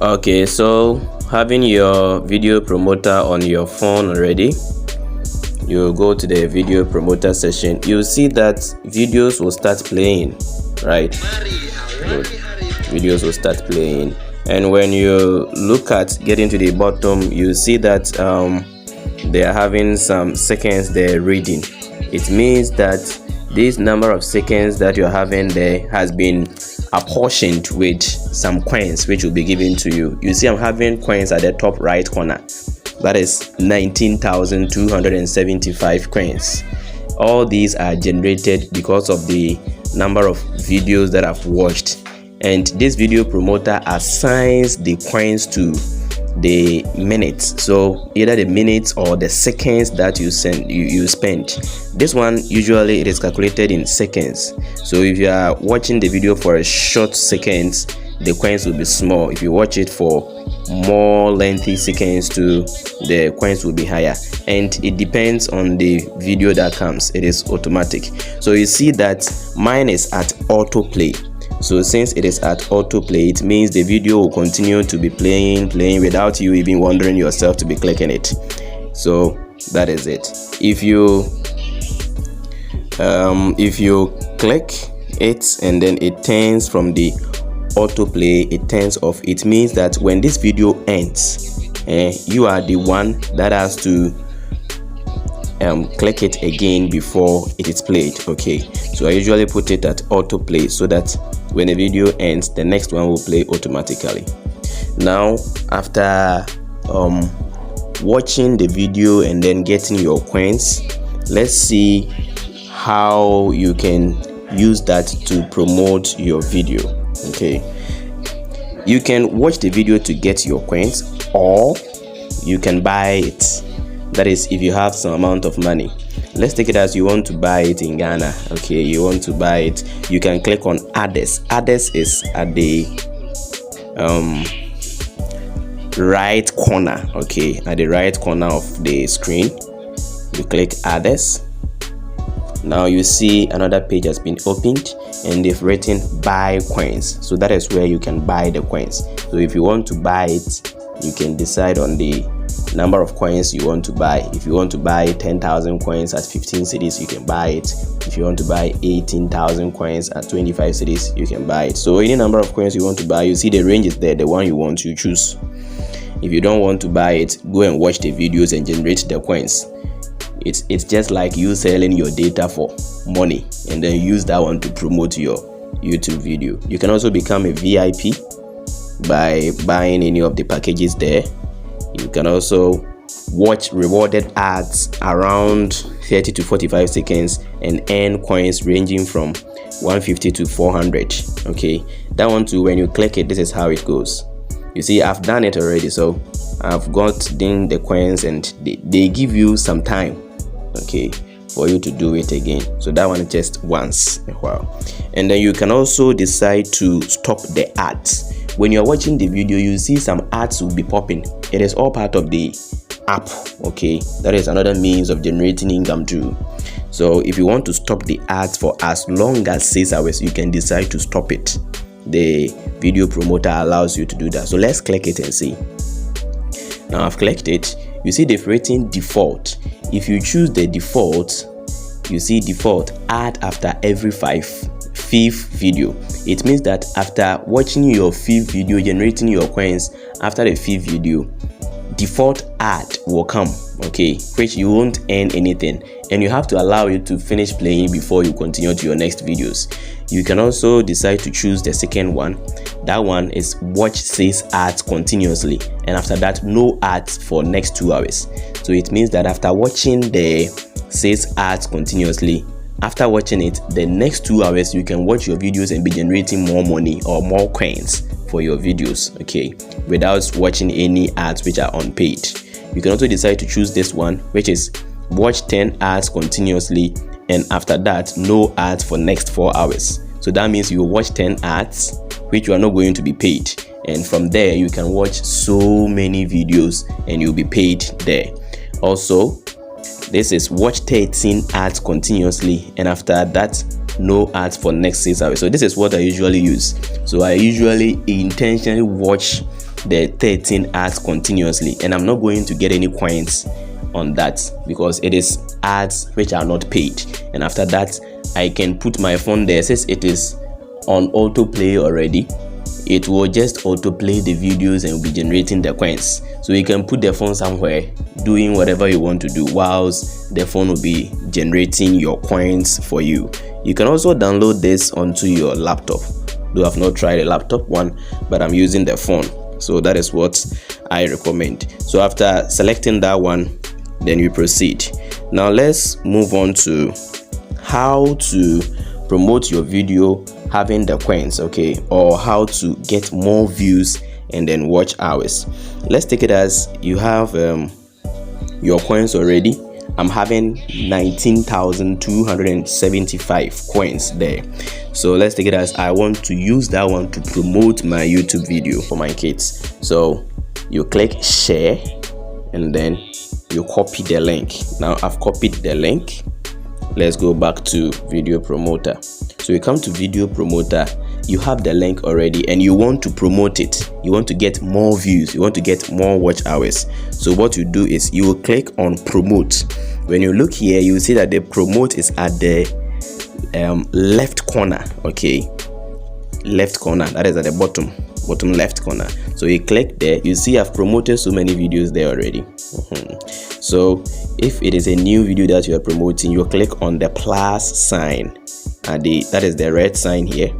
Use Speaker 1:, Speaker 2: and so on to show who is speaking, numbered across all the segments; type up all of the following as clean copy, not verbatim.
Speaker 1: Okay, so having your video promoter on your phone already, you go to the video promoter section. You'll see that videos will start playing, right? Good. Videos will start playing, and when you look at getting to the bottom, you see that they are having some seconds they're reading. It means that this number of seconds that you're having there has been apportioned with some coins which will be given to you. You see I'm having coins at the top right corner. That is 19,275 coins. All these are generated because of the number of videos that I've watched, and this video promoter assigns the coins to the minutes, so either the minutes or the seconds that you spend. This one usually it is calculated in seconds, so if you are watching the video for a short seconds, the coins will be small. If you watch it for more lengthy seconds too, the coins will be higher, and it depends on the video that comes. It is automatic. So you see that mine is at autoplay. So since it is at autoplay, it means the video will continue to be playing without you even wondering yourself to be clicking it. So that is it. If you click it and then it turns from the autoplay, it turns off, it means that when this video ends, you are the one that has to click it again before it is played. Okay, so I usually put it at autoplay so that when the video ends, the next one will play automatically. Now after watching the video and then getting your coins, let's see how you can use that to promote your video. Okay, you can watch the video to get your coins, or you can buy it. That is, if you have some amount of money. Let's take it as you want to buy it in Ghana. Okay, you want to buy it, you can click on others. Others is at the right corner. Okay, at the right corner of the screen, you click others. Now you see another page has been opened and they've written buy coins. So that is where you can buy the coins. So if you want to buy it, you can decide on the number of coins you want to buy. If you want to buy 10,000 coins at 15 cedis, you can buy it. If you want to buy 18,000 coins at 25 cedis, you can buy it. So any number of coins you want to buy, you see the range is there, the one you want, you choose. If you don't want to buy it, go and watch the videos and generate the coins. It's just like you selling your data for money and then use that one to promote your YouTube video. You can also become a VIP by buying any of the packages there. You can also watch rewarded ads around 30 to 45 seconds and earn coins ranging from 150 to 400. Okay, that one too, when you click it, this is how it goes. You see, I've done it already, so I've gotten the coins and they give you some time, okay, for you to do it again. So that one is just once a while. And then you can also decide to stop the ads. When you're watching the video, you see some ads will be popping. It is all part of the app. Okay, that is another means of generating income too. So if you want to stop the ads for as long as 6 hours, you can decide to stop it. The video promoter allows you to do that. So let's click it and see. Now I've clicked it. You see they've written default. If you choose the default, you see default ad after every fifth video. It means that after watching your 5th video, generating your coins, after the 5th video, default ad will come, okay, which you won't earn anything, and you have to allow it to finish playing before you continue to your next videos. You can also decide to choose the second one. That one is watch 6 ads continuously, and after that no ads for next 2 hours. So it means that after watching the 6 ads continuously, after watching it, the next 2 hours you can watch your videos and be generating more money or more coins for your videos, okay, without watching any ads which are unpaid. You can also decide to choose this one, which is watch 10 ads continuously, and after that no ads for next 4 hours. So that means you watch 10 ads which you are not going to be paid, and from there you can watch so many videos and you'll be paid there. Also, this is watch 13 ads continuously, and after that no ads for next 6 hours. So this is what I usually use. So I usually intentionally watch the 13 ads continuously, and I'm not going to get any coins on that because it is ads which are not paid. And after that, I can put my phone there. Since it is on autoplay already, it will just autoplay the videos and will be generating the coins. So you can put the phone somewhere doing whatever you want to do whilst the phone will be generating your coins for you. You can also download this onto your laptop, though I've not tried a laptop one, but I'm using the phone, so that is what I recommend. So after selecting that one, then you proceed. Now let's move on to how to promote your video having the coins, okay, or how to get more views and then watch hours. Let's take it as you have your coins already. I'm having 19,275 coins there. So let's take it as I want to use that one to promote my YouTube video for my kids. So you click share and then you copy the link. Now I've copied the link. Let's go back to video promoter. So you come to video promoter, you have the link already and you want to promote it. You want to get more views, you want to get more watch hours. So what you do is you will click on promote. When you look here, you will see that the promote is at the left corner, okay, left corner, that is at the bottom left corner. So you click there, you see I've promoted so many videos there already. So if it is a new video that you are promoting, you click on the plus sign, and that is the red sign here.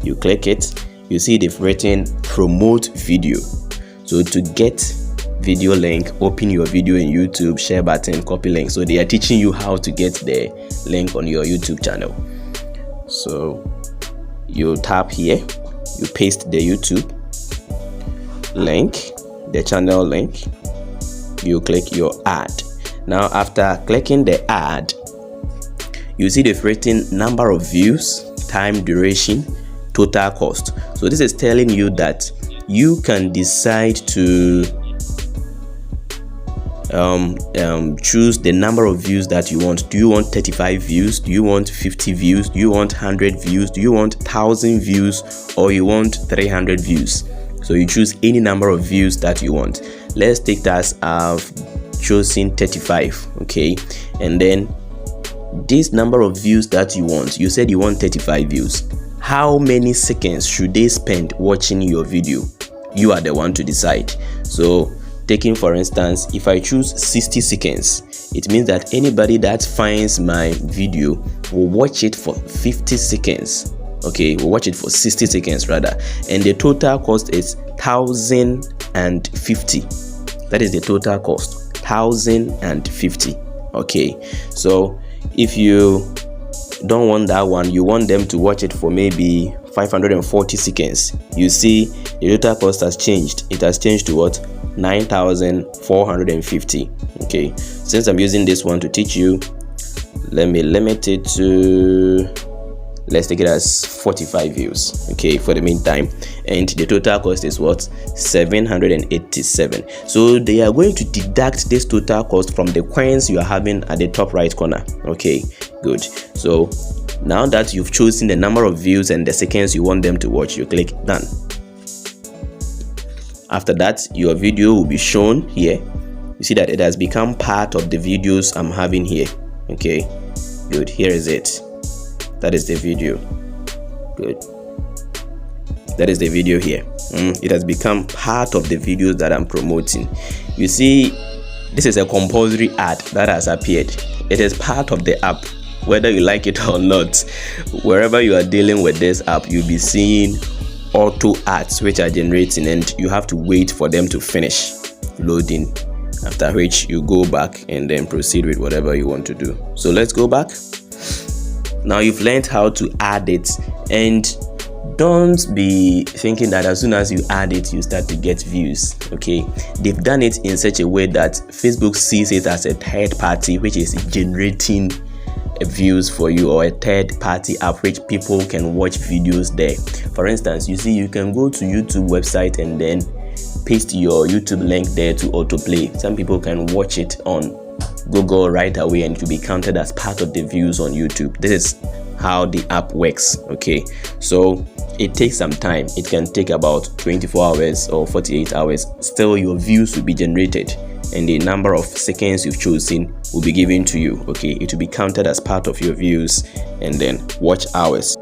Speaker 1: You click it, you see they've written promote video. So to get video link, open your video in YouTube, share button, copy link. So they are teaching you how to get the link on your YouTube channel. So you tap here, you paste the YouTube link, the channel link, you click your ad. Now after clicking the ad, you see they've written number of views, time, duration, total cost. So this is telling you that you can decide to choose the number of views that you want. Do you want 35 views? Do you want 50 views? Do you want 100 views? Do you want 1,000 views? Or you want 300 views? So you choose any number of views that you want. Let's take that as I've chosen 35, okay, and then this number of views that you want, you said you want 35 views. How many seconds should they spend watching your video? You are the one to decide. So taking for instance, if I choose 60 seconds, it means that anybody that finds my video will watch it for 50 seconds. Okay, we'll watch it for 60 seconds rather, and the total cost is 1,050. That is the total cost, 1,050. Okay, so if you don't want that one, you want them to watch it for maybe 540 seconds, you see the total cost has changed. It has changed to what? 9,450. Okay, since I'm using this one to teach you, let me limit it to, let's take it as 45 views, okay, for the meantime, and the total cost is what? 787. So they are going to deduct this total cost from the coins you are having at the top right corner. Okay, good. So now that you've chosen the number of views and the seconds you want them to watch, you click done. After that, your video will be shown here. You see that it has become part of the videos I'm having here. Okay, good. Here is it. That is the video. Good. That is the video here. It has become part of the videos that I'm promoting. You see, this is a compulsory ad that has appeared. It is part of the app, whether you like it or not. Wherever you are dealing with this app, you'll be seeing auto ads which are generating, and you have to wait for them to finish loading, after which you go back and then proceed with whatever you want to do. So let's go back. Now you've learned how to add it, and don't be thinking that as soon as you add it you start to get views. Okay, they've done it in such a way that Facebook sees it as a third party which is generating views for you, or a third party app which people can watch videos there. For instance, you see, you can go to YouTube website and then paste your YouTube link there to autoplay. Some people can watch it on Google right away and it will be counted as part of the views on YouTube. This is how the app works. Okay, so it takes some time. It can take about 24 hours or 48 hours. Still, your views will be generated and the number of seconds you've chosen will be given to you. Okay, it will be counted as part of your views and then watch hours.